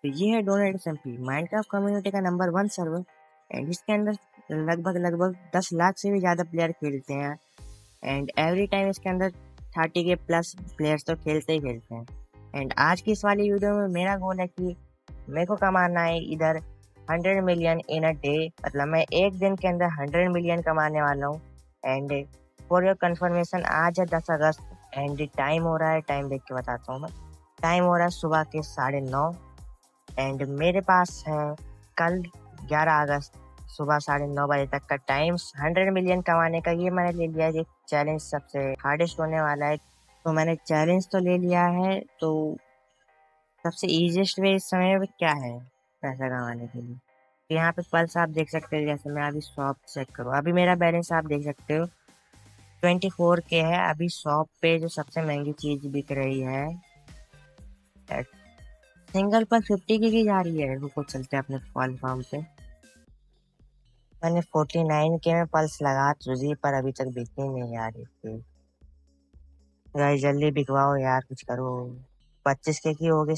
तो ये है डोनेट एसएमपी माइनक्राफ्ट कम्युनिटी का नंबर 1 सर्वर। एंड इसके अंदर लगभग 10 लाख से भी ज़्यादा प्लेयर खेलते हैं। एंड एवरी टाइम इसके अंदर 30 के प्लस प्लेयर्स तो खेलते ही खेलते हैं। एंड आज की इस वाली वीडियो में मेरा गोल है कि मेरे को कमाना है इधर 100 मिलियन इन अ डे, मतलब मैं एक दिन के अंदर 100 मिलियन कमाने वाला हूँ। एंड फॉर योर कंफर्मेशन आज है 10 अगस्त एंड टाइम हो रहा है, टाइम देख के बताता हूँ मैं। टाइम हो रहा है सुबह के 9:30 एंड मेरे पास है कल 11 अगस्त सुबह 9:30 बजे तक का टाइम 100 मिलियन कमाने का। ये मैंने ले लिया है, ये चैलेंज सबसे हार्डेस्ट होने वाला है। तो मैंने चैलेंज तो ले लिया है, तो सबसे इजीएस्ट वे इस समय पे क्या है पैसा कमाने के लिए। तो यहाँ पे पल्स आप देख सकते हो, जैसे मैं अभी शॉप चेक करूँ, अभी मेरा बैलेंस आप देख सकते हो 24 के है। अभी शॉप पे जो सबसे महंगी चीज बिक रही है सिंगल पर 50 की जा रही है। रुको चलते हैं अपने पल फार्म पे। मैंने 49 के में पल्स लगा तुझी, पर अभी तक बिकनी नहीं यार इसकी। गाइस जल्दी बिकवाओ यार, कुछ करो। 25 के की हो गई।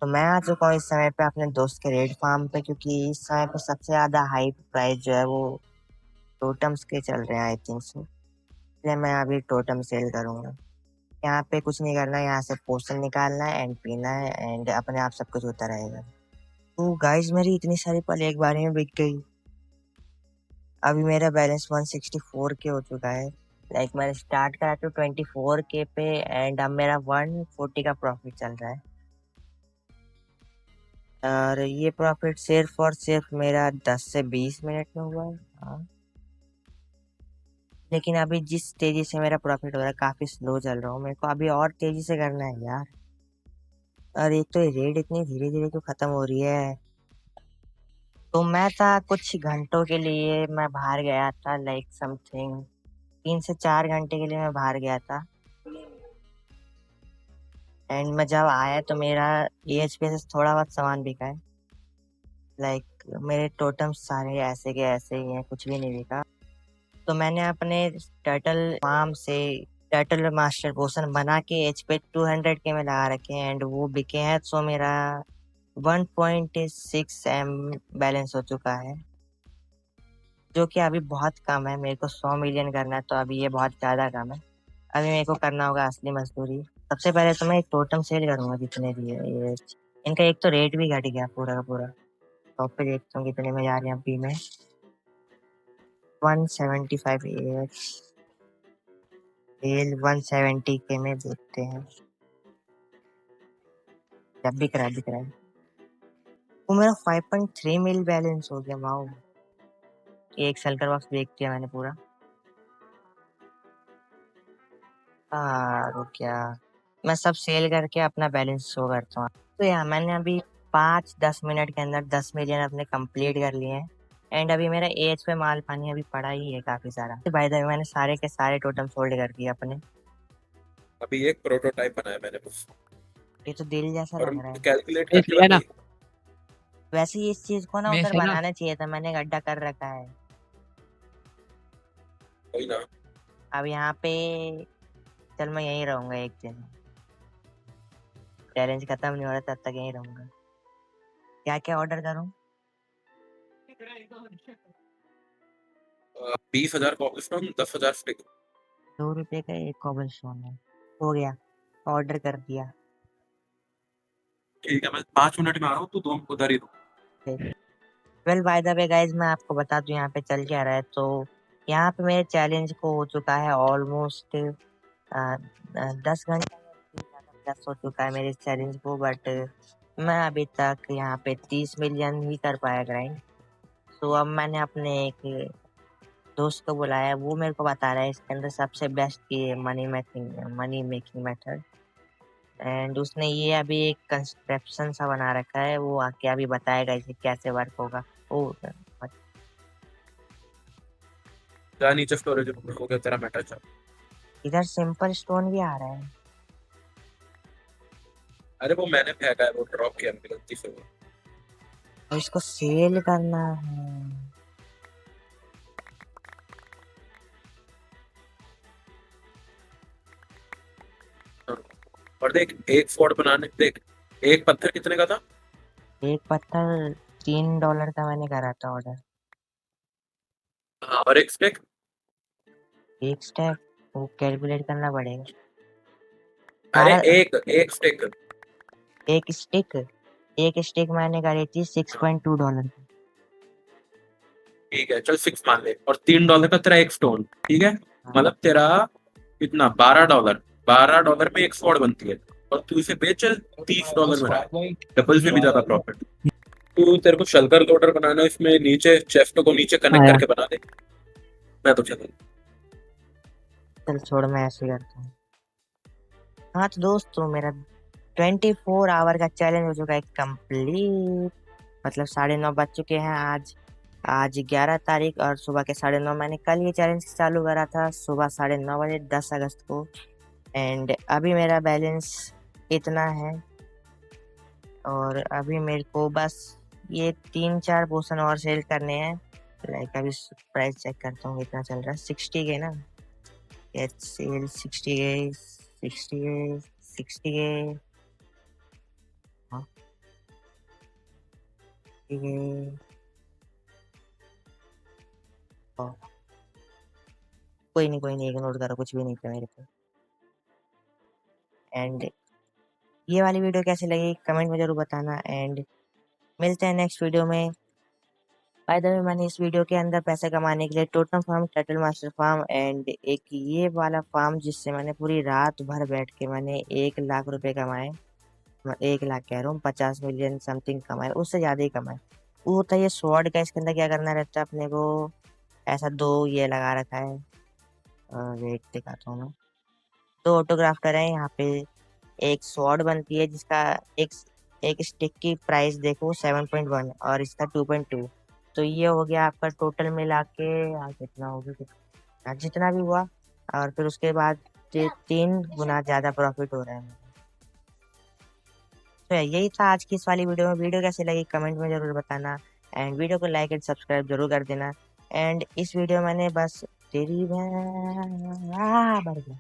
तो मैं आ चुका हूँ इस समय पे अपने दोस्त के रेड फार्म पे, क्योंकि इस समय पे सबसे ज्यादा हाई प्राइस जो है वो टोटम्स के चल रहे हैं आई थिंक सो। इसलिए मैं अभी टोटम सेल करूंगा। यहाँ पे कुछ नहीं करना है, यहाँ से पोशन निकालना है एंड पीना है एंड अपने आप सब कुछ होता रहेगा। तो गाइस मेरी इतनी सारी पल एक बार में बिक गई। अभी मेरा बैलेंस 164 के हो चुका है। लाइक मैंने स्टार्ट करा तो 24 के पे एंड अब मेरा 140 का प्रॉफिट चल रहा है। और ये प्रॉफिट सिर्फ और सिर्फ मेरा 10 से 20 मिनट में हुआ है। हाँ, लेकिन अभी जिस तेजी से मेरा प्रॉफिट हो रहा है काफी स्लो चल रहा हूँ, मेरे को अभी और तेजी से करना है यार। और एक तो रेड इतनी धीरे धीरे क्यों खत्म हो रही है। तो मैं था कुछ घंटों के लिए मैं बाहर गया था, लाइक समथिंग 3 से 4 घंटे के लिए मैं बाहर गया था। एंड मैं जब आया तो मेरा एएचपी से थोड़ा बहुत सामान बिका है। लाइक मेरे टोटम सारे ऐसे के ऐसे ही हैं, कुछ भी नहीं बिका। तो मैंने अपने टर्टल फार्म से टर्टल मास्टर पोशन बना के एचपी 200 के में लगा रखे हैं एंड वो बिके हैं। सो मेरा 1.6 एम बैलेंस हो चुका है, जो कि अभी बहुत कम है। मेरे को 100 मिलियन करना है, तो अभी ये बहुत ज्यादा कम है। अभी मेरे को करना होगा असली मजदूरी। सबसे पहले तो मैं एक टोटम सेल करूंगा जितने भी है ये। इनका एक तो रेट भी घट गया पूरा का पूरा। टॉप पे देखता हूँ कितने में जा रहे हैं अभी में। 175 एएच सेल 170 के में देखते हैं। जब बिक रहा है। वो मेरा 5.3 मिल बैलेंस हो गया। वाओ, एक सेल्टर बॉक्स देख दिया मैंने पूरा। रुक गया। मैं सब सेल करके अपना बैलेंस शो करता हूँ। तो यार मैंने अभी 5-10 मिनट के अंदर 10 मिलियन अपने कंप्लीट कर लिए हैं। एंड अभी मेरा एज पे माल पानी अभी पड़ा ही है काफी सारा। तो भाई द वे मैंने सारे के सारे टोटम सोल्ड कर दिए अपने। अभी एक प्रोटोटाइप बनाया मैंने बस। ये तो दिल जैसा और लग रहा है। कैलकुलेट मेस करके है ना, बनाई। वैसे ही इस चीज को ना मेस उधर है ना। बनाना चाहिए था, मैंने गड्ढा कर रखा है। वही ना। अब यहाँ पे चल मैं यहीं रहूंगा एक दिन। चैलेंज खत्म नहीं हो रहा तब तक यहीं रहूंगा। क्या क्या ऑर्डर करूँ? 20,000 कॉबलस्टोन, 10,000 स्टिक। 2 रुपए का एक कॉबल स्टोन है। हो गया, ऑर्डर कर दिया। ठीक है, मैं 5 मिनट में आ रहा हूँ, तू दो उधर ही रुक। Well bye the way guys, मैं आपको बता दूं यहाँ पे चल क्या रहा है। तो यहाँ पे मेरे चैलेंज को हो चुका है ऑलमोस्ट 10 घंटे प्लस हो चुका है मेरे चैलेंज को। बट मैं अभी तक यहाँ पे 30 मिलियन ही कर पाया ग्राइंड। तो अब मैंने अपने एक दोस्त को बुलाया, वो मेरे को बता रहा है इसके अंदर सबसे बेस्ट की मनी मेकिंग मेथड। एंड उसने ये अभी एक कंस्ट्रक्शन सा बना रखा है, वो आके अभी बताएगा इसे कैसे वर्क होगा। ओ जा नीचे स्टोरेज हो गया तेरा मेटल चल। इधर सिंपल स्टोन भी आ रहा है। अरे वो मैंने फेंका है, वो ड्रॉप किया मेरी गलती से वो। और इसको सेल करना है। हाँ। और देख एक फोर्ट बनाने देख, एक पत्थर कितने का था? एक पत्थर $3 का मैंने करा था ऑर्डर। हाँ, और एक स्टिक? एक स्टेप वो कैलकुलेट करना पड़ेगा। अरे सारा एक स्टिक। एक स्टिक एक स्टिक मैंने करी थी $6.2 की। ठीक है, चल 6 मान ले, और $3 का तेरा एक स्टोन, ठीक है। हाँ मतलब तेरा कितना, $12। $12 में एक स्वॉर्ड बनती है, और तू इसे बेच $30 में रहा है, डबल से भी ज्यादा प्रॉफिट। तू, तेरे को शलकर लोडर बनाना है, इसमें नीचे चेस्ट को नीचे हाँ कनेक्ट यार, करके बना दे। मैं तो चलूँ। चल छोड़, मैं ऐसे ही करता हूँ। हाँ तो दोस्तों, मेरा 24 आवर का चैलेंज हो चुका है कंप्लीट। मतलब 9:30 बज चुके हैं आज। आज 11 तारीख और सुबह के 9:30। मैंने कल ये चैलेंज चालू करा था सुबह 9:30 बजे 10 अगस्त को। एंड अभी मेरा बैलेंस इतना है। और अभी मेरे को बस ये 3-4 पोर्शन और सेल करने हैं। लाइक अभी प्राइस चेक करता हूँ कितना चल रहा है। 60 के ना, सेल 60 के, 60 के, 60 के, हाँ, 60 के। कोई नहीं, इग्नोर करो, कुछ भी नहीं था मेरे पे। एंड ये वाली वीडियो कैसी लगी कमेंट में जरूर बताना। एंड मिलते हैं नेक्स्ट वीडियो में। बाय द वे, मैंने इस वीडियो के अंदर पैसे कमाने के लिए totem farm, turtle master farm and एक ये वाला फार्म जिससे मैंने पूरी रात भर बैठ के मैंने 1 लाख रुपए कमाए। मैं 1 लाख कह रहा हूँ, 50 मिलियन समथिंग कमाए, उससे ज्यादा ही कमाए। वो होता है ये स्वॉर्ड का। इसके अंदर क्या करना रहता है अपने को, ऐसा दो ये लगा रखा है। वेट दिखाता हूँ मैं। दो ऑटोग्राफ्टर है यहाँ पे। एक स्वॉर्ड बनती है जिसका एक एक स्टिक की प्राइस देखो 7.1 और इसका 2.2। तो ये हो गया आपका टोटल मिला के। कितना हो गया, जितना भी हुआ। और फिर उसके बाद 3 गुना ज्यादा प्रॉफिट हो रहा है। तो यही था आज की इस वाली वीडियो में। वीडियो कैसी लगी कमेंट में जरूर बताना। एंड वीडियो को लाइक एंड सब्सक्राइब जरूर कर देना। एंड इस वीडियो मैंने बस तेरी बढ़ गया।